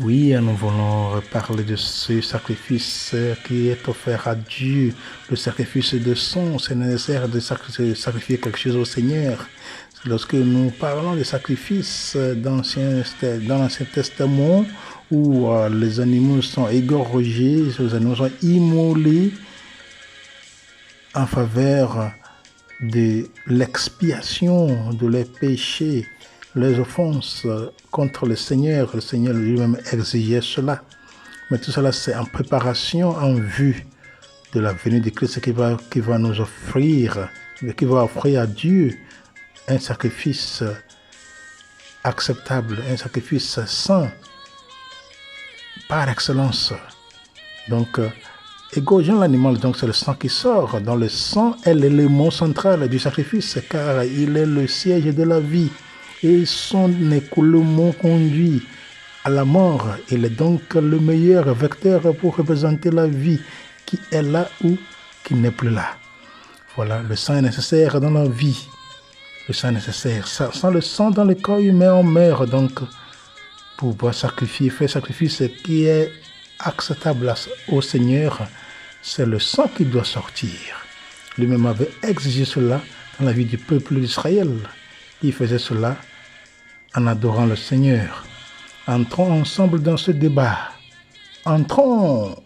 Oui, nous voulons parler de ce sacrifice qui est offert à Dieu, le sacrifice de son. C'est nécessaire de sacrifier quelque chose au Seigneur. Lorsque nous parlons de sacrifice dans l'Ancien Testament, où les animaux sont égorgés, les animaux sont immolés en faveur de l'expiation de leurs péchés, les offenses contre le Seigneur lui-même exigeait cela. Mais tout cela, c'est en préparation, en vue de la venue de Christ qui va nous offrir, qui va offrir à Dieu un sacrifice acceptable, un sacrifice saint, par excellence. Donc, égorgeant l'animal, donc c'est le sang qui sort. Dans le sang est l'élément central du sacrifice, car il est le siège de la vie. Et son écoulement conduit à la mort. Il est donc le meilleur vecteur pour représenter la vie qui est là ou qui n'est plus là. Voilà, le sang est nécessaire dans la vie. Le sang est nécessaire. Sans le sang dans le corps humain, on meurt. Donc, pour pouvoir faire sacrifice qui est acceptable au Seigneur, c'est le sang qui doit sortir. Lui-même avait exigé cela dans la vie du peuple d'Israël. Il faisait cela en adorant le Seigneur. Entrons ensemble dans ce débat. Entrons.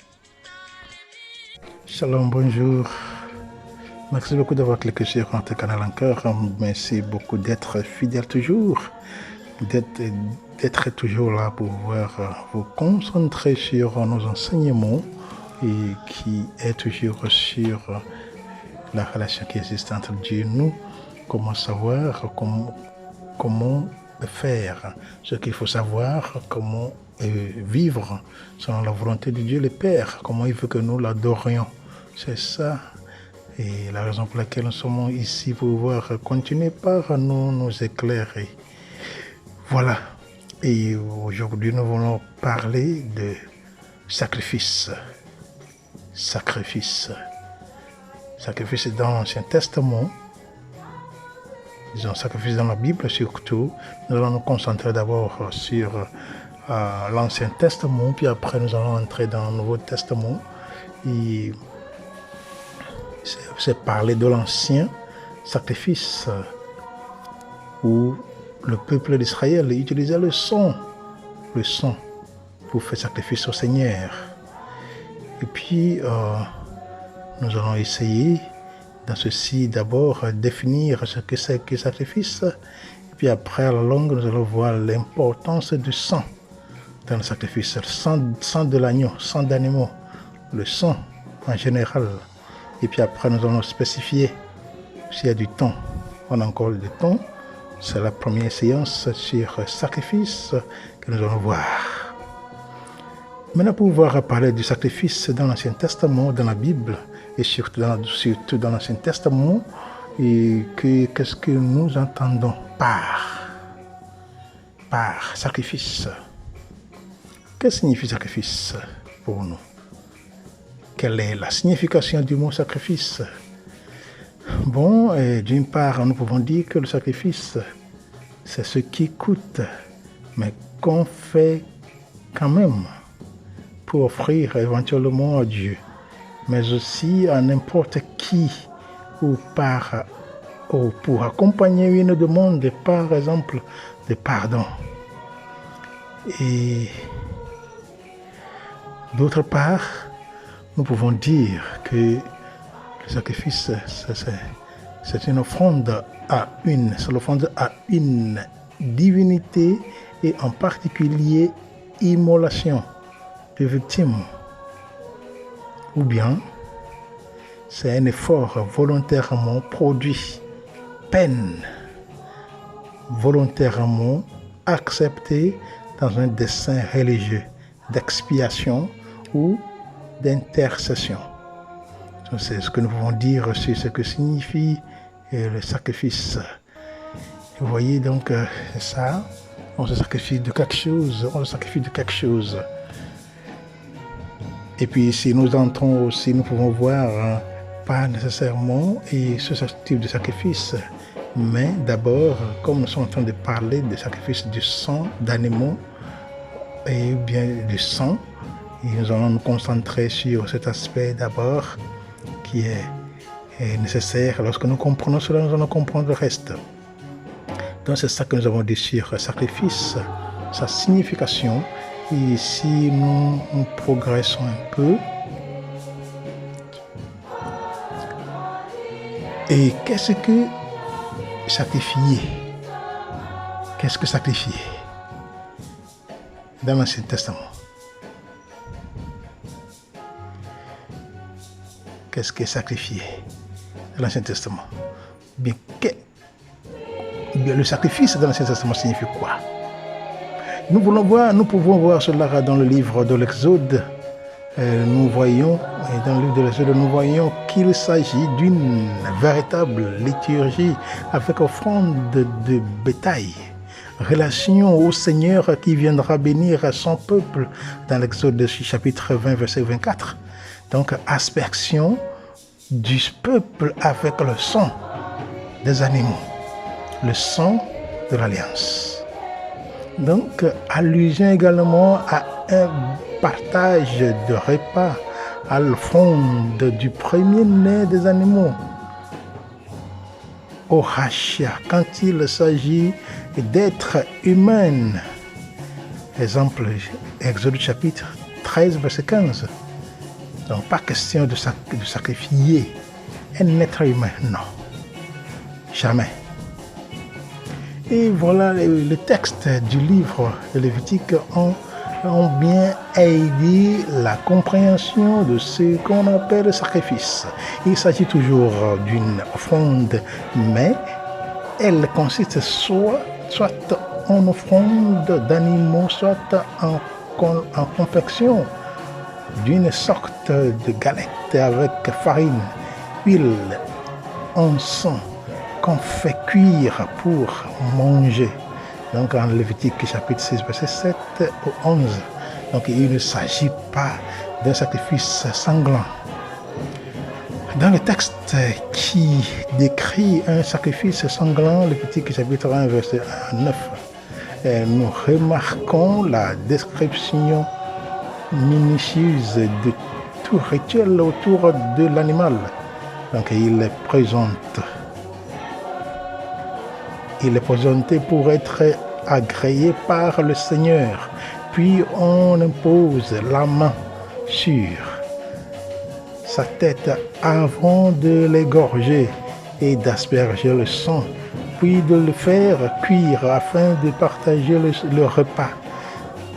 Shalom, bonjour. Merci beaucoup d'avoir cliqué sur notre canal encore. Merci beaucoup d'être fidèle toujours. D'être toujours là pour pouvoir vous concentrer sur nos enseignements et qui est toujours sur la relation qui existe entre Dieu et nous. Comment savoir, comment faire ce qu'il faut savoir, comment vivre selon la volonté de Dieu le Père, comment il veut que nous l'adorions. C'est ça, et la raison pour laquelle nous sommes ici, pour pouvoir continuer par nous éclairer. Voilà, et aujourd'hui nous voulons parler de sacrifice. Sacrifice dans l'Ancien Testament. Disons, sacrifice dans la Bible surtout. Nous allons nous concentrer d'abord sur l'Ancien Testament, puis après nous allons entrer dans le Nouveau Testament. Et c'est parler de l'Ancien sacrifice où le peuple d'Israël utilisait le sang pour faire sacrifice au Seigneur. Et puis, nous allons essayer dans ceci, d'abord, définir ce que c'est que le sacrifice. Et puis après, à la longue, nous allons voir l'importance du sang dans le sacrifice. Le sang de l'agneau, sang d'animaux, le sang en général. Et puis après, nous allons spécifier s'il y a du temps. On a encore du temps. C'est la première séance sur sacrifice que nous allons voir. Maintenant, pour pouvoir parler du sacrifice dans l'Ancien Testament, dans la Bible, et surtout dans l'Ancien Testament, et qu'est-ce que nous entendons par sacrifice? Que signifie sacrifice pour nous? Quelle est la signification du mot sacrifice? Bon, d'une part, nous pouvons dire que le sacrifice, c'est ce qui coûte, mais qu'on fait quand même pour offrir éventuellement à Dieu, mais aussi à n'importe qui, ou pour accompagner une demande, par exemple, de pardon. Et d'autre part, nous pouvons dire que le sacrifice, c'est une offrande c'est l'offrande à une divinité et en particulier immolation de victimes. Ou bien, c'est un effort volontairement produit, peine volontairement acceptée dans un dessein religieux d'expiation ou d'intercession. C'est ce que nous pouvons dire sur ce que signifie le sacrifice. Vous voyez donc ça, on se sacrifie de quelque chose, Et puis si nous entrons aussi, nous pouvons voir pas nécessairement ce type de sacrifice, mais d'abord, comme nous sommes en train de parler de sacrifice du sang d'animaux, et bien du sang. Et nous allons nous concentrer sur cet aspect d'abord qui est nécessaire. Lorsque nous comprenons cela, nous allons comprendre le reste. Donc c'est ça que nous avons dit sur le sacrifice, sa signification. Et si nous progressons un peu, et qu'est-ce que sacrifier? Qu'est-ce que sacrifier dans l'Ancien Testament? Qu'est-ce que sacrifier dans l'Ancien Testament? Bien, le sacrifice dans l'Ancien Testament signifie quoi? Nous pouvons voir cela dans le livre de l'Exode. Nous voyons qu'il s'agit d'une véritable liturgie avec offrande de bétail, relation au Seigneur qui viendra bénir son peuple dans l'Exode chapitre 20, verset 24. Donc, aspersion du peuple avec le sang des animaux, le sang de l'Alliance. Donc, allusion également à un partage de repas à l'offrande du premier-né des animaux. Au rachat, quand il s'agit d'êtres humains. Exemple, Exode chapitre 13, verset 15. Donc, pas question de sacrifier un être humain, non. Jamais. Et voilà, les textes du livre de Lévitique ont bien aidé la compréhension de ce qu'on appelle le sacrifice. Il s'agit toujours d'une offrande, mais elle consiste soit en offrande d'animaux, soit en confection d'une sorte de galette avec farine, huile, encens, qu'on fait cuire pour manger. Donc en Lévitique chapitre 6, verset 7 au 11. Donc il ne s'agit pas d'un sacrifice sanglant. Dans le texte qui décrit un sacrifice sanglant, Lévitique chapitre 1, verset 9, nous remarquons la description minutieuse de tout rituel autour de l'animal. Donc il est présenté pour être agréé par le Seigneur. Puis on impose la main sur sa tête avant de l'égorger et d'asperger le sang, puis de le faire cuire afin de partager le repas.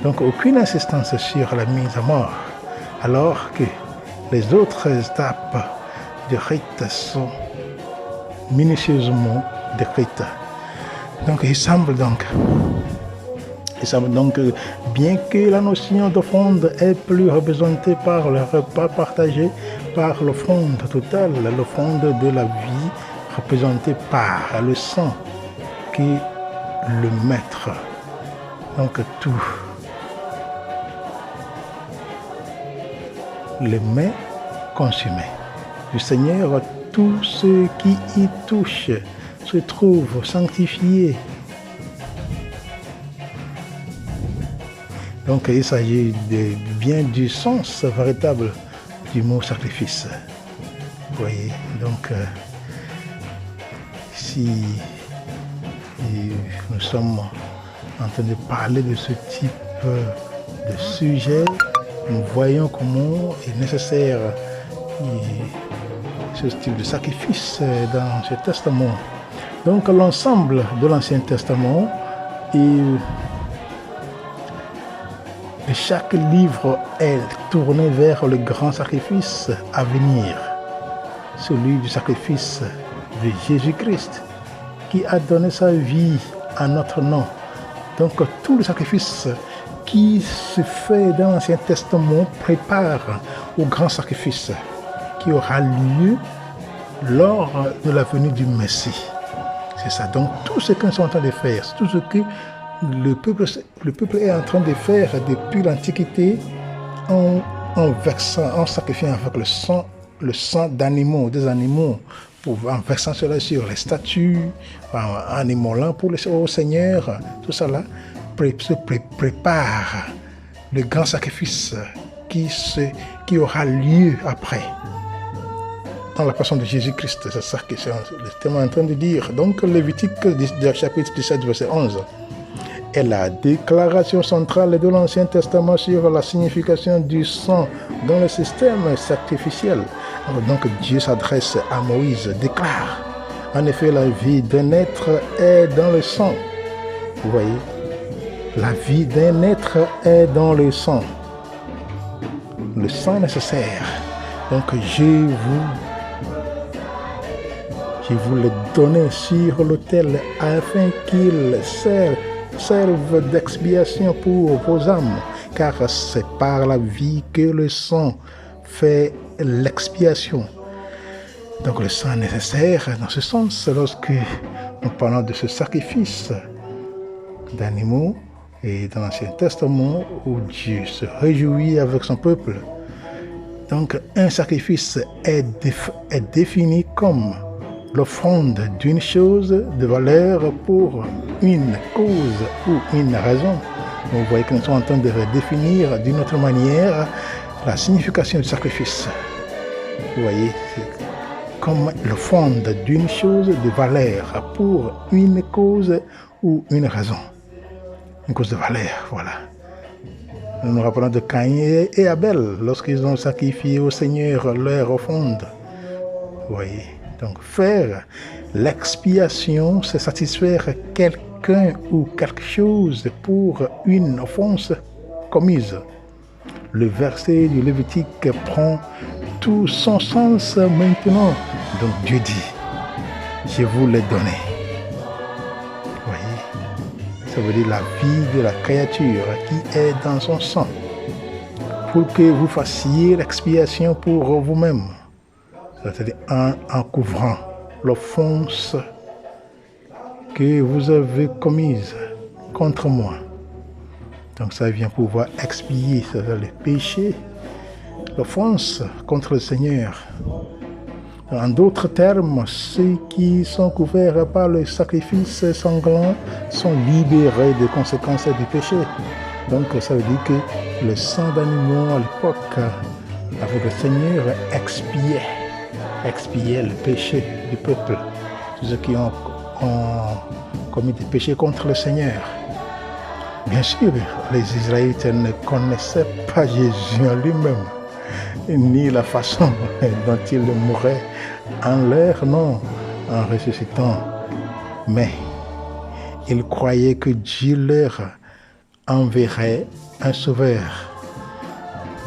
Donc aucune insistance sur la mise à mort, alors que les autres étapes du rite sont minutieusement décrites. Donc il semble donc que bien que la notion d'offrande est plus représentée par le repas partagé, par l'offrande totale, l'offrande de la vie représentée par le sang qui le maître. Donc tout le mets consumé du Seigneur, tout ce qui y touche se trouve sanctifié. Donc il s'agit bien du sens véritable du mot sacrifice. Vous voyez, donc si nous sommes en train de parler de ce type de sujet, nous voyons comment est nécessaire ce type de sacrifice dans ce testament. Donc l'ensemble de l'Ancien Testament et chaque livre est tourné vers le grand sacrifice à venir, celui du sacrifice de Jésus-Christ qui a donné sa vie à notre nom. Donc tout le sacrifice qui se fait dans l'Ancien Testament prépare au grand sacrifice qui aura lieu lors de la venue du Messie. C'est ça. Donc tout ce que nous sommes en train de faire, tout ce que le peuple est en train de faire depuis l'Antiquité en sacrifiant avec le sang des animaux, en versant cela sur les statues, en immolant au Seigneur, tout ça là se prépare le grand sacrifice qui aura lieu après, dans la personne de Jésus-Christ. C'est ça que c'est en train de dire. Donc, Lévitique chapitre 17, verset 11, est la déclaration centrale de l'Ancien Testament sur la signification du sang dans le système sacrificiel. Donc, Dieu s'adresse à Moïse, déclare, en effet, la vie d'un être est dans le sang. Vous voyez, la vie d'un être est dans le sang nécessaire. Donc, je vous l'ai donné sur l'autel afin qu'il serve d'expiation pour vos âmes, car c'est par la vie que le sang fait l'expiation. Donc le sang nécessaire, dans ce sens, lorsque nous parlons de ce sacrifice d'animaux, et dans l'Ancien Testament, où Dieu se réjouit avec son peuple. Donc un sacrifice est défini comme l'offrande d'une chose de valeur pour une cause ou une raison. Vous voyez que nous sommes en train de redéfinir d'une autre manière la signification du sacrifice. Vous voyez, c'est comme l'offrande d'une chose de valeur pour une cause ou une raison. Une cause de valeur, voilà. Nous nous rappelons de Caïn et Abel lorsqu'ils ont sacrifié au Seigneur leur offrande. Vous voyez. Donc faire l'expiation, c'est satisfaire quelqu'un ou quelque chose pour une offense commise. Le verset du Lévitique prend tout son sens maintenant. Donc Dieu dit, je vous l'ai donné. Vous voyez, ça veut dire la vie de la créature qui est dans son sang, pour que vous fassiez l'expiation pour vous-même. C'est-à-dire en couvrant l'offense que vous avez commise contre moi. Donc ça vient pouvoir expier le péché, l'offense contre le Seigneur. En d'autres termes, ceux qui sont couverts par le sacrifice sanglant sont libérés des conséquences du péché. Donc ça veut dire que le sang d'animaux à l'époque avec le Seigneur expiait le péché du peuple, tous ceux qui ont commis des péchés contre le Seigneur. Bien sûr, les Israélites ne connaissaient pas Jésus en lui-même, ni la façon dont il mourait en leur nom, en ressuscitant. Mais ils croyaient que Dieu leur enverrait un sauveur.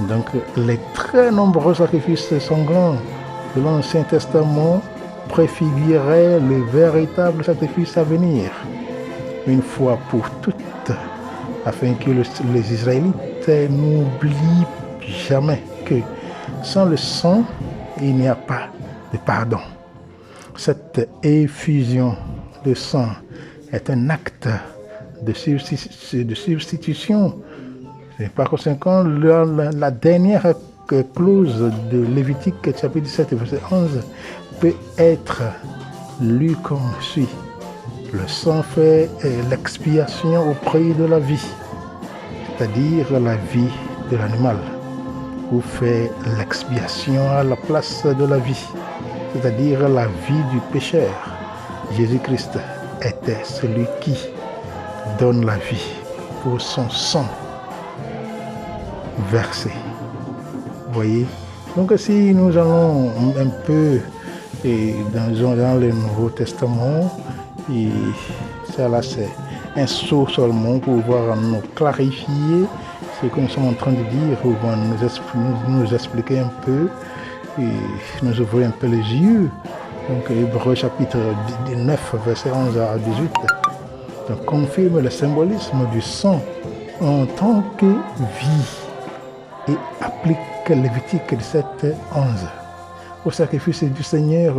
Donc les très nombreux sacrifices sanglants de l'Ancien Testament préfiguraient le véritable sacrifice à venir, une fois pour toutes, afin que les Israélites n'oublient jamais que sans le sang, il n'y a pas de pardon. Cette effusion de sang est un acte de substitution. Et par conséquent, la dernière clause de Lévitique chapitre 17 verset 11 peut être lue comme suit. Le sang fait l'expiation au prix de la vie, c'est-à-dire la vie de l'animal, ou fait l'expiation à la place de la vie, c'est-à-dire la vie du pécheur. Jésus-Christ était celui qui donne la vie pour son sang versé. Vous voyez? Donc si nous allons un peu dans le Nouveau Testament, et ça là c'est un saut seulement pour pouvoir nous clarifier ce que nous sommes en train de dire, pour nous expliquer un peu et nous ouvrir un peu les yeux. Donc Hébreux chapitre 9 verset 11 à 18 donc, confirme le symbolisme du sang en tant que vie et applique Lévitique 17 11 au sacrifice du Seigneur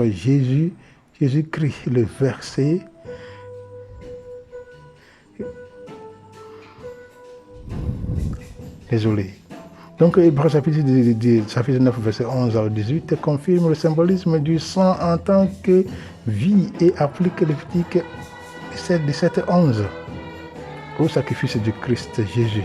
Jésus-Christ. Le verset Donc, Hébreux chapitre 9, verset 11 à 18 confirme le symbolisme du sang en tant que vie et applique Lévitique 17 11 au sacrifice du Christ Jésus.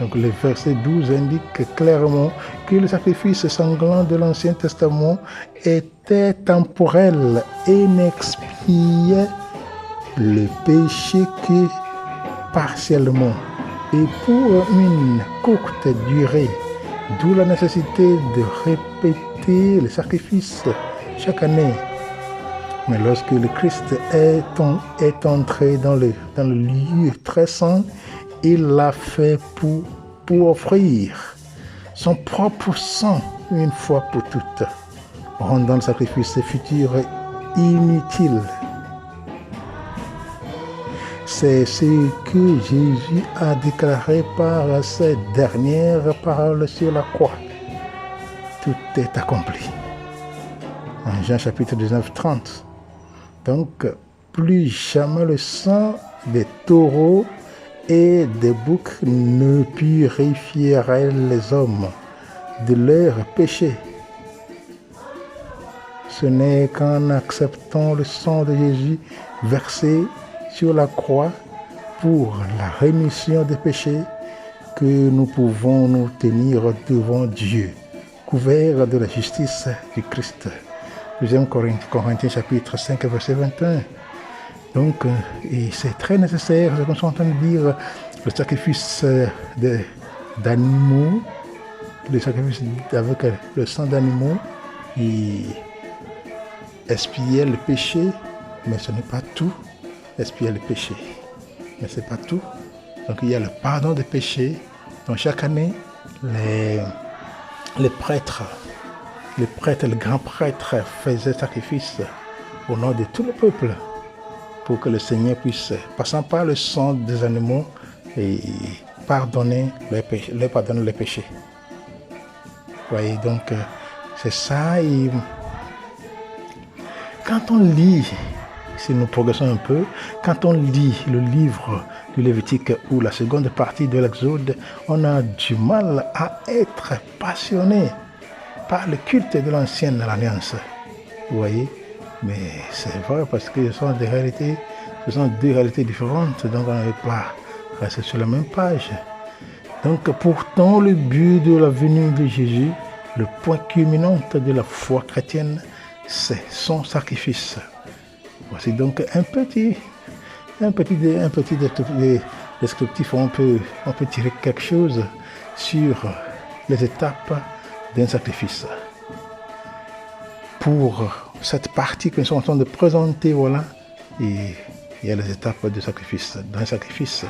Donc le verset 12 indique clairement que le sacrifice sanglant de l'Ancien Testament était temporel et n'expiait le péché que partiellement et pour une courte durée, d'où la nécessité de répéter le sacrifice chaque année. Mais lorsque le Christ est entré dans le lieu très saint, il l'a fait pour offrir son propre sang une fois pour toutes, rendant le sacrifice futur inutile. C'est ce que Jésus a déclaré par ses dernières paroles sur la croix. Tout est accompli. En Jean chapitre 19, 30. Donc, plus jamais le sang des taureaux et des boucs ne purifierait les hommes de leurs péchés. Ce n'est qu'en acceptant le sang de Jésus versé sur la croix pour la rémission des péchés que nous pouvons nous tenir devant Dieu, couverts de la justice du Christ. 2 Corinthiens chapitre 5 verset 21. Donc, et c'est très nécessaire, ce qu'on est en train de dire, le sacrifice d'animaux, le sacrifice avec le sang d'animaux, il expiait le péché, mais ce n'est pas tout, expier le péché. Mais ce n'est pas tout. Donc il y a le pardon des péchés. Donc chaque année, les prêtres, les grands prêtres faisaient sacrifice au nom de tout le peuple pour que le Seigneur puisse, passant par le sang des animaux, et pardonner les péchés. Vous voyez, donc c'est ça. Et quand on lit, si nous progressons un peu, quand on lit le livre du Lévitique ou la seconde partie de l'Exode, on a du mal à être passionné par le culte de l'ancienne alliance. Vous voyez? Mais c'est vrai parce que ce sont deux réalités différentes, donc on ne peut pas rester sur la même page. Donc pourtant, le but de la venue de Jésus, le point culminant de la foi chrétienne, c'est son sacrifice. Voici donc un petit descriptif où on peut tirer quelque chose sur les étapes d'un sacrifice. Pour cette partie que nous sommes en train de présenter, voilà, et il y a les étapes du sacrifice, d'un sacrifice.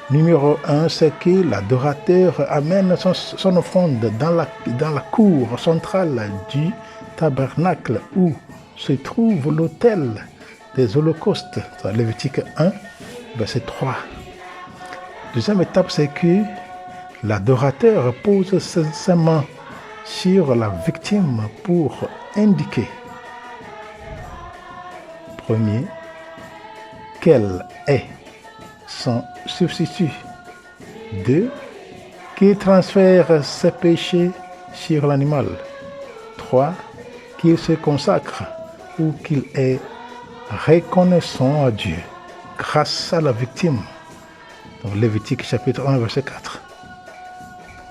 Numéro 1, c'est que l'adorateur amène son offrande dans la cour centrale du tabernacle où se trouve l'autel des holocaustes. Lévitique 1, verset 3. Deuxième étape, c'est que l'adorateur pose ses mains sur la victime pour indiquer, premier, qu'elle est son substitut. 2. Qu'il transfère ses péchés sur l'animal. 3. Qu'il se consacre ou qu'il est reconnaissant à Dieu grâce à la victime. Donc Lévitique chapitre 1 verset 4.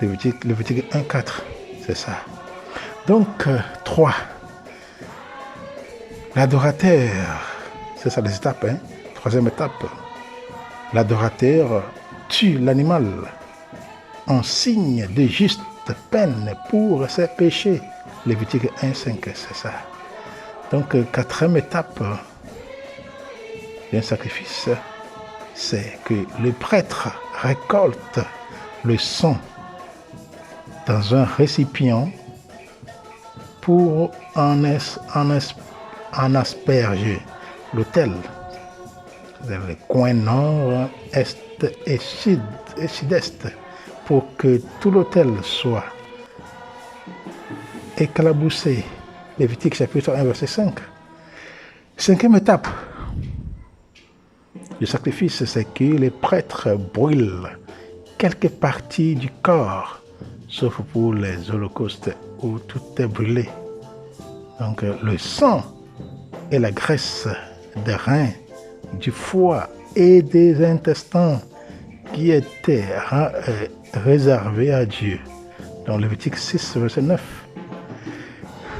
Lévitique 1, 4. C'est ça. Donc 3. L'adorateur, c'est ça les étapes, hein? Troisième étape. L'adorateur tue l'animal en signe de juste peine pour ses péchés. Lévitique 1, 5, c'est ça. Donc, quatrième étape d'un sacrifice, c'est que le prêtre récolte le sang dans un récipient pour en asperger l'autel. Le coin nord, est et sud-est, pour que tout l'autel soit éclaboussé. Lévitique chapitre 1 verset 5. Cinquième étape du sacrifice, c'est que les prêtres brûlent quelques parties du corps, sauf pour les holocaustes où tout est brûlé. Donc le sang et la graisse des reins, du foie et des intestins qui était réservé à Dieu. Dans Lévitique 6, verset 9.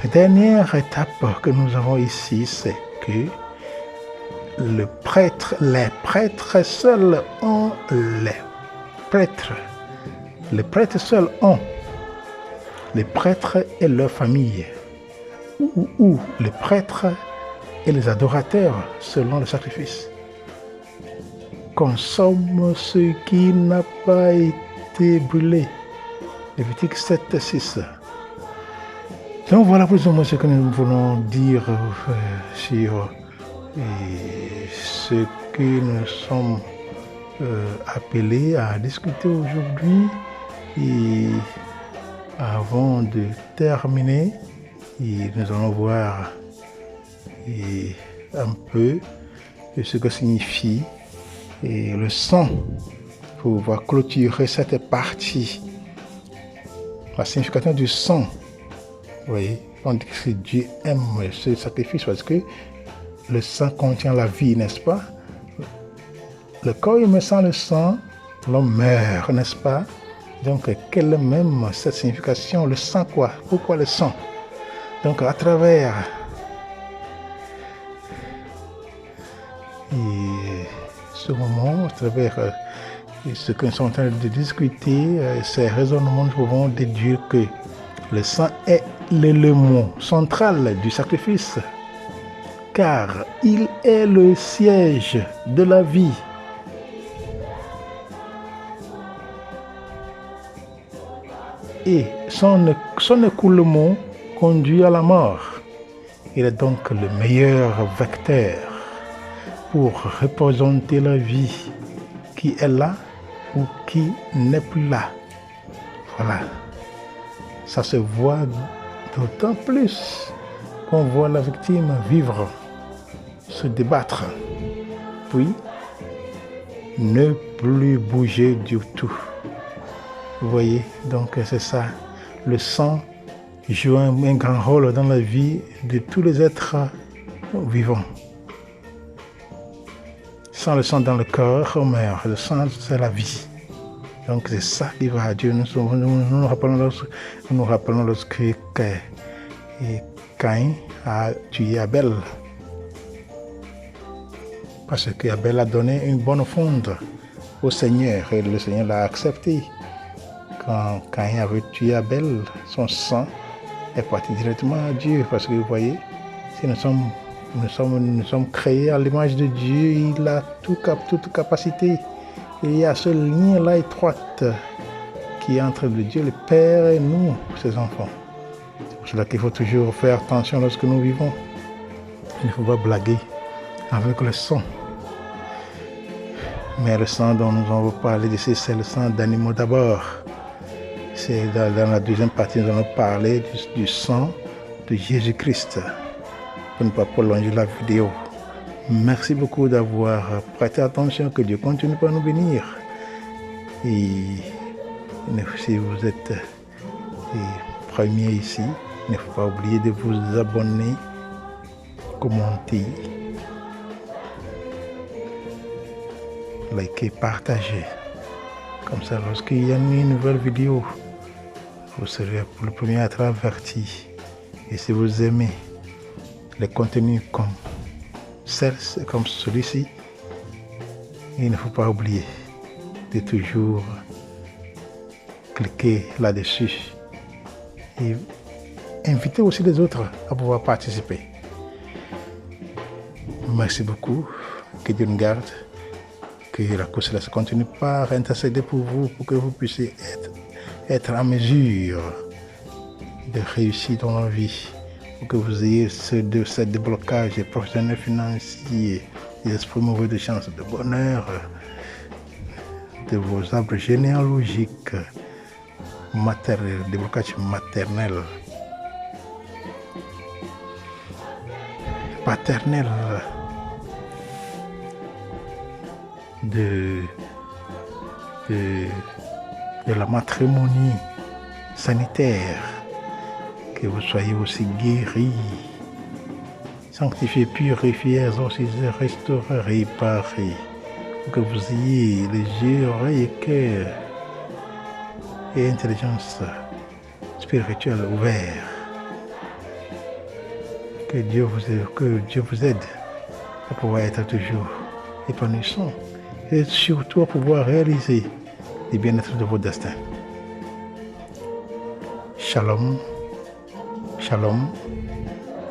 La dernière étape que nous avons ici, c'est que les prêtres seuls ont les prêtres seuls ont les prêtres et leurs familles, ou les prêtres et les adorateurs selon le sacrifice consomment ce qui n'a pas été brûlé. Lévitique 7, 6. Donc voilà plus ou moins ce que nous voulons dire sur ce que nous sommes appelés à discuter aujourd'hui. Et avant de terminer, nous allons voir un peu ce que signifie le sang pour pouvoir clôturer cette partie. La signification du sang. Vous voyez, on dit que Dieu aime ce sacrifice parce que le sang contient la vie, n'est-ce pas? Le corps humain sans le sang, l'homme meurt, n'est-ce pas? Donc, quelle est même cette signification? Le sang quoi? Pourquoi le sang? Donc, à travers ce moment, à travers ce que nous sommes en train de discuter, ces raisonnements, nous pouvons déduire que le sang est l'élément central du sacrifice, car il est le siège de la vie. Et son écoulement conduit à la mort. Il est donc le meilleur vecteur pour représenter la vie qui est là ou qui n'est plus là. Voilà. Ça se voit d'autant plus qu'on voit la victime vivre, se débattre, puis ne plus bouger du tout. Vous voyez, donc c'est ça. Le sang joue un grand rôle dans la vie de tous les êtres vivants. Sans le sang dans le corps, on meurt. Le sang, c'est la vie. Donc c'est ça qui va à Dieu. Nous rappelons lorsque Caïn a tué Abel. Parce qu'Abel a donné une bonne offrande au Seigneur et le Seigneur l'a accepté. Quand Caïn avait tué Abel, son sang est parti directement à Dieu. Parce que vous voyez, si nous sommes créés à l'image de Dieu, il a toute capacité. Il y a ce lien-là étroit qui est entre le Dieu, le Père et nous, ses enfants. C'est pour cela qu'il faut toujours faire attention lorsque nous vivons. Il ne faut pas blaguer avec le sang. Mais le sang dont nous allons parler ici, c'est le sang d'animaux d'abord. C'est dans la deuxième partie, nous allons parler du sang de Jésus-Christ. Pour ne pas prolonger la vidéo. Merci beaucoup d'avoir prêté attention. Que Dieu continue par nous bénir. Et si vous êtes les premiers ici, il ne faut pas oublier de vous abonner, commenter, liker, partager. Comme ça, lorsqu'il y a une nouvelle vidéo, vous serez le premier à être averti. Et si vous aimez les contenus comme celui-ci, il ne faut pas oublier de toujours cliquer là-dessus et inviter aussi les autres à pouvoir participer. Merci beaucoup, que Dieu nous garde, que la cause céleste continue par intercéder pour vous, pour que vous puissiez être en mesure de réussir dans la vie, pour que vous ayez ce déblocage professionnel, financier, des esprits mauvais de chance, de bonheur, de vos arbres généalogiques, maternels, déblocage maternel, paternel, de la matrimonie sanitaire, que vous soyez aussi guéris, sanctifiés, purifiés, exorcisés, restaurés, réparés, pour que vous ayez les yeux, oreilles et cœur et intelligence spirituelle ouverts. Que Dieu vous aide à pouvoir être toujours épanouissant et surtout à pouvoir réaliser les bien-être de votre destin. Shalom, shalom,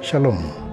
shalom.